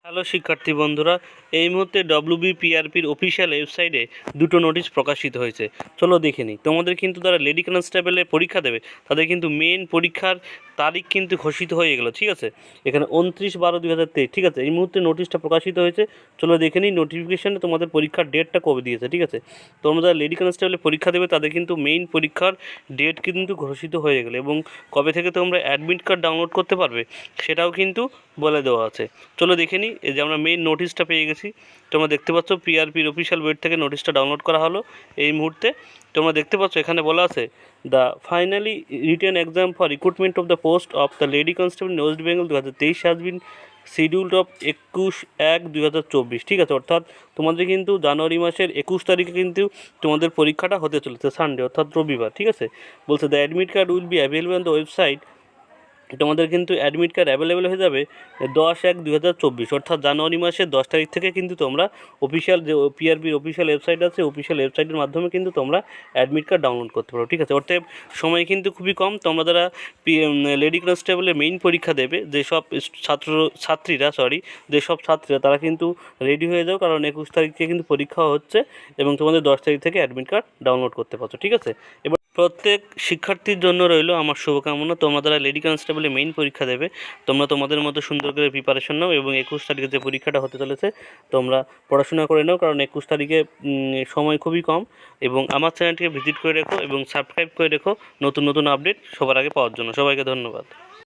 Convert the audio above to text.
Hello শিক্ষার্থী বন্ধুরা, এই মুহূর্তে ডব্লিউবিপিআরপির অফিসিয়াল ওয়েবসাইটে দুটো নোটিশ প্রকাশিত হয়েছে। চলো দেখে নিই। তোমাদের কিন্তু যারা লেডি কনস্টেবলে পরীক্ষা দেবে তাদের কিন্তু মেন পরীক্ষার তারিখ কিন্তু ঘোষিত হয়ে গেলো, ঠিক আছে। এখানে 29/12/2023, ঠিক আছে। এই মুহূর্তে নোটিশটা প্রকাশিত হয়েছে। চলো দেখে নিই নোটিফিকেশানে তোমাদের পরীক্ষার ডেটটা কবে দিয়েছে, ঠিক আছে। তোমরা যারা লেডি কনস্টেবলে পরীক্ষা দেবে তাদের কিন্তু মেইন পরীক্ষার ডেট কিন্তু ঘোষিত হয়ে গেলো এবং কবে থেকে তোমরা অ্যাডমিট কার্ড ডাউনলোড করতে পারবে সেটাও কিন্তু বলে দেওয়া আছে। চলো দেখে নিই। এই যে আমরা মেইন নোটিশটা পেয়ে গেছি, তোমরা দেখতে পাচ্ছ পিআরপির অফিসিয়াল ওয়েব থেকে নোটিশটা ডাউনলোড করা হলো এই মুহূর্তে। তোমরা দেখতে পাচ্ছ এখানে বলা আছে the finally written exam for recruitment of the post of the lady constable in West Bengal 2023 has been scheduled of 21/1/2024, ঠিক আছে। অর্থাৎ তোমাদের কিন্তু জানুয়ারি মাসের 21 তারিখে কিন্তু তোমাদের পরীক্ষাটা হতে চলেছে, সানডে অর্থাৎ রবিবার, ঠিক আছে। বলছে the admit card will be available on the website. তোমাদের কিন্তু অ্যাডমিট কার্ড অ্যাভেলেবেল হয়ে যাবে 10/1/2024, অর্থাৎ জানুয়ারি মাসের 10 তারিখ থেকে কিন্তু তোমরা অফিসিয়াল যে পিআরপির অফিসিয়াল ওয়েবসাইট আছে, অফিসিয়াল ওয়েবসাইটের মাধ্যমে কিন্তু তোমরা অ্যাডমিট কার্ড ডাউনলোড করতে পারো, ঠিক আছে। অর্থাৎ সময় কিন্তু খুবই কম। তোমরা যারা লেডি কনস্টেবলের মেইন পরীক্ষা দেবে যেসব ছাত্রীরা তারা কিন্তু রেডি হয়ে যাও, কারণ 21 তারিখ থেকে কিন্তু পরীক্ষা হচ্ছে এবং তোমাদের 10 তারিখ থেকে অ্যাডমিট কার্ড ডাউনলোড করতে পারছো, ঠিক আছে। এবার প্রত্যেক শিক্ষার্থীর জন্য রইল আমার শুভকামনা। তোমরা যারা লেডি কনস্টেবলে মেইন পরীক্ষা দেবে তোমরা তোমাদের মতো সুন্দর করে প্রিপারেশন নাও এবং 21 তারিখে যে পরীক্ষাটা হতে চলেছে তোমরা পড়াশোনা করে নাও, কারণ 21 তারিখে সময় খুবই কম। এবং আমার চ্যানেলটিকে ভিজিট করে রেখো এবং সাবস্ক্রাইব করে রেখো নতুন নতুন আপডেট সবার আগে পাওয়ার জন্য। সবাইকে ধন্যবাদ।